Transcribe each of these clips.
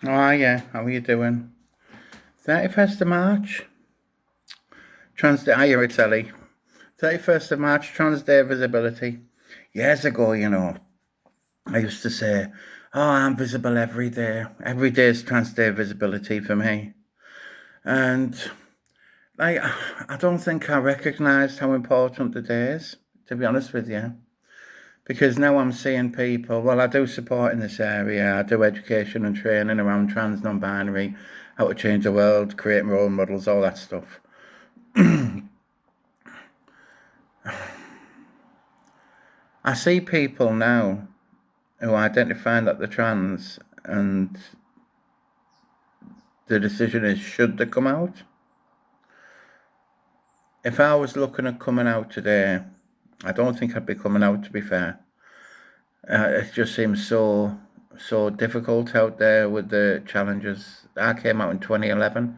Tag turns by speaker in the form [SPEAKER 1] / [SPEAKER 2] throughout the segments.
[SPEAKER 1] Oh, yeah. How are you doing? 31st of March. Trans Day. Hiya, it's Ellie. 31st of March, Trans Day Visibility. Years ago, I used to say, oh, I'm visible every day. Every day is Trans Day Visibility for me. And like, I don't think I recognised how important the day is, to be honest with you. Because now I'm seeing people, well, I do support in this area. I do education and training around trans, non-binary, how to change the world, creating role models, all that stuff. I see people now who identify that they're trans, and the decision is, should they come out? If I was looking at coming out today, I don't think I'd be coming out, to be fair. It just seems so difficult out there with the challenges. I came out in 2011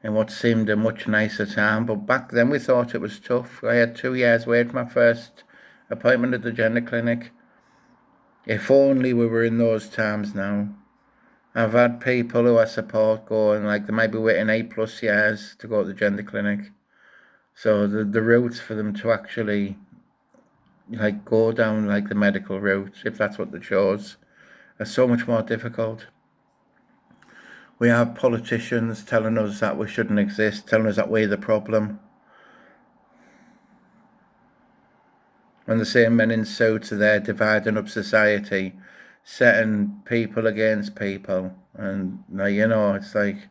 [SPEAKER 1] in what seemed a much nicer time, but back then we thought it was tough. I had 2 years wait for my first appointment at the gender clinic. If only we were in those times now. I've had people who I support going, like, they might be waiting 8+ years to go to the gender clinic. So the routes for them to actually, like, go down, like, the medical route, if that's what they chose, are so much more difficult. We have politicians telling us that we shouldn't exist, telling us that we're the problem. And the same men in suits are there dividing up society, setting people against people. And, it's like,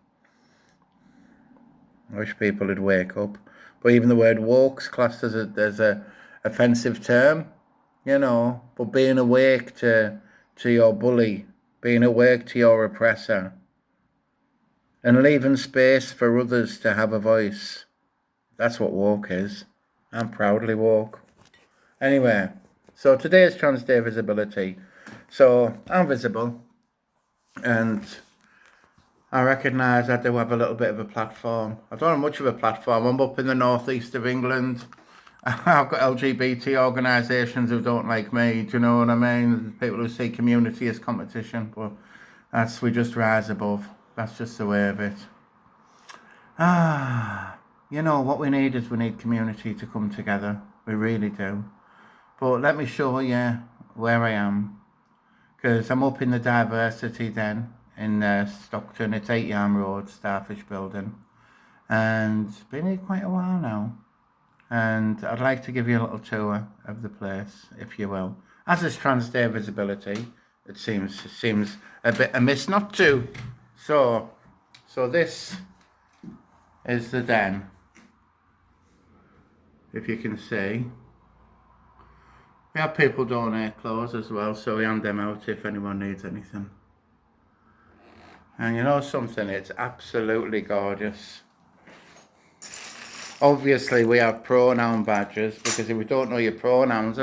[SPEAKER 1] I wish people would wake up. But even the word woke's classed as a offensive term, But being awake to your bully, being awake to your oppressor, and leaving space for others to have a voice, that's what woke is. I'm proudly woke. Anyway, so today is Trans Day Visibility. So I'm visible, and I recognise I do have a little bit of a platform. I don't have much of a platform. I'm up in the northeast of England. I've got LGBT organisations who don't like me. Do you know what I mean? People who see community as competition, but we just rise above. That's just the way of it. What we need is we need community to come together. We really do. But let me show you where I am, because I'm up in the diversity den in Stockton. It's 8 Yam Road, Starfish Building, and been here quite a while now. And I'd like to give you a little tour of the place, if you will. As it's Trans Day Visibility, it seems a bit amiss not to. So this is the den, if you can see. We have people donate clothes as well, so we hand them out if anyone needs anything. And you know something, it's absolutely gorgeous. Obviously, we have pronoun badges, because if we don't know your pronouns,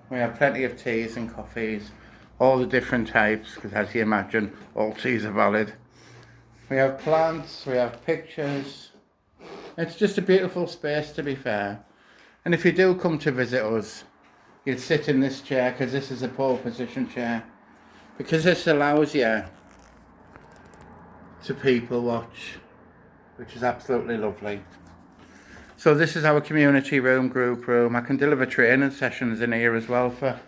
[SPEAKER 1] we have plenty of teas and coffees, all the different types, because as you imagine, all teas are valid. We have plants, we have pictures. It's just a beautiful space, to be fair. And if you do come to visit us, you'd sit in this chair, because this is a pole position chair, because this allows you to people watch, which is absolutely lovely. So this is our community room, group room. I can deliver training sessions in here as well for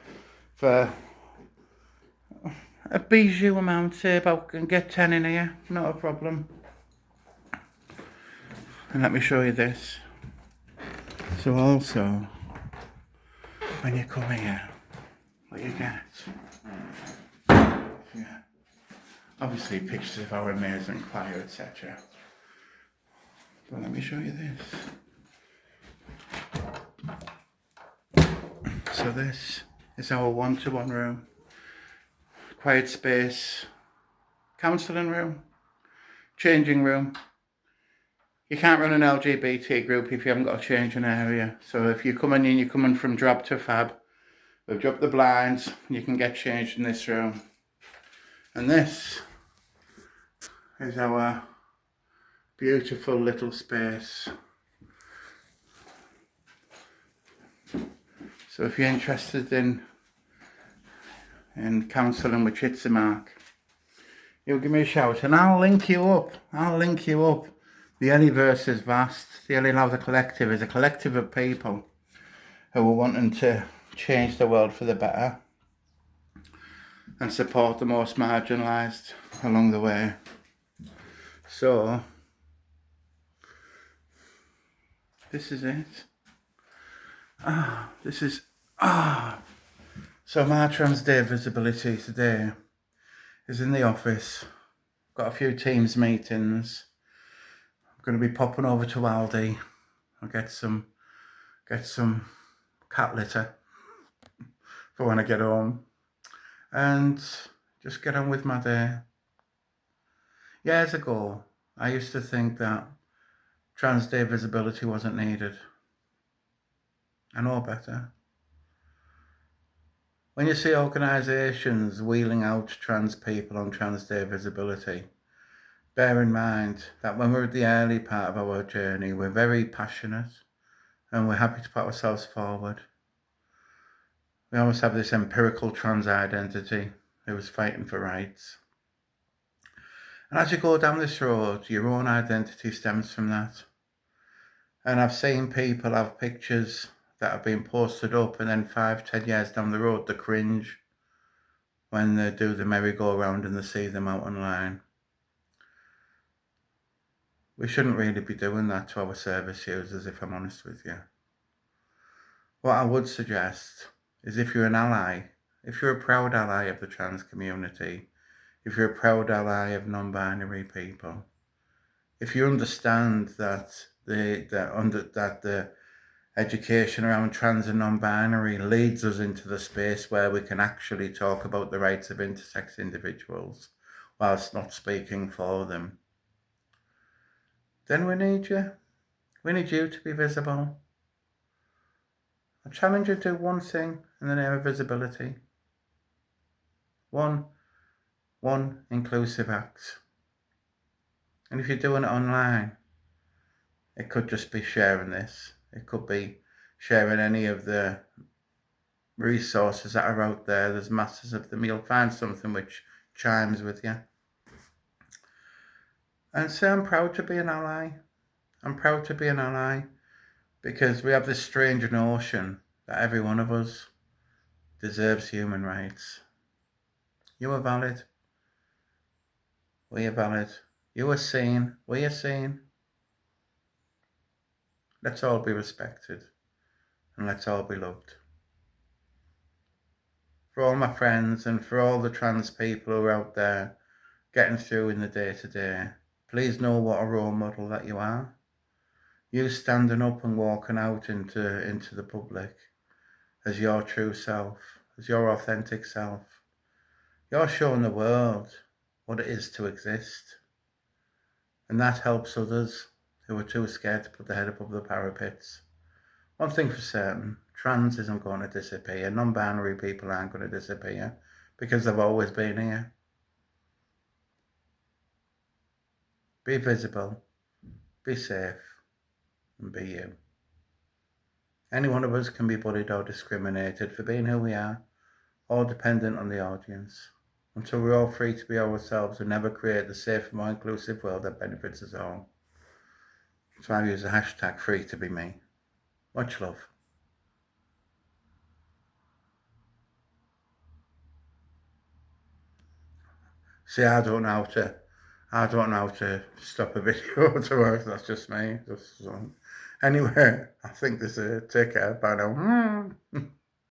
[SPEAKER 1] a bijou amount, say about, can get 10 in here, not a problem. And let me show you this. So also, when you come here, what you get, obviously pictures of our amazing choir, etc. But let me show you this. So this is our one-to-one room, quiet space, counselling room, changing room. You can't run an LGBT group if you haven't got a changing area. So if you're coming in, you're coming from drab to fab, we've dropped the blinds, you can get changed in this room. And this is our beautiful little space. So if you're interested in and counselling with Chitsy Mark, you give me a shout and I'll link you up. The Ellieverse is vast. The Ellie Love Collective is a collective of people who are wanting to change the world for the better and support the most marginalised along the way. So, this is it. So my Trans Day visibility today is in the office. Got a few Teams meetings. I'm going to be popping over to Aldi. I'll get some cat litter for when I get home and just get on with my day. Years ago, I used to think that Trans Day visibility wasn't needed. I know better. When you see organisations wheeling out trans people on Trans Day visibility, bear in mind that when we're at the early part of our journey, we're very passionate and we're happy to put ourselves forward. We always have this empirical trans identity who is fighting for rights. And as you go down this road, your own identity stems from that. And I've seen people have pictures that have been posted up and then 5-10 years down the road, they cringe when they do the merry-go-round and they see them out online. We shouldn't really be doing that to our service users, if I'm honest with you. What I would suggest is if you're an ally, if you're a proud ally of the trans community, if you're a proud ally of non-binary people, if you understand that the education around trans and non-binary leads us into the space where we can actually talk about the rights of intersex individuals whilst not speaking for them, then we need you. We need you to be visible. I challenge you to do one thing in the name of visibility. One inclusive act. And if you're doing it online, it could just be sharing this. It could be sharing any of the resources that are out there. There's masses of them. You'll find something which chimes with you. And say, I'm proud to be an ally. I'm proud to be an ally because we have this strange notion that every one of us deserves human rights. You are valid. We are valid. You are seen. We are seen. Let's all be respected and let's all be loved. For all my friends and for all the trans people who are out there getting through in the day-to-day, please know what a role model that you are. You standing up and walking out into the public as your true self, as your authentic self. You're showing the world what it is to exist. And that helps others who are too scared to put their head above the parapets. One thing for certain, trans isn't going to disappear. Non-binary people aren't going to disappear because they've always been here. Be visible, be safe, and be you. Any one of us can be bullied or discriminated for being who we are, all dependent on the audience. Until we're all free to be ourselves and never create the safer, more inclusive world that benefits us all. So I use the hashtag free to be me. Much love. See, I don't know how to stop a video to work. That's just me. Anyway, I think there's a take care. Bye now.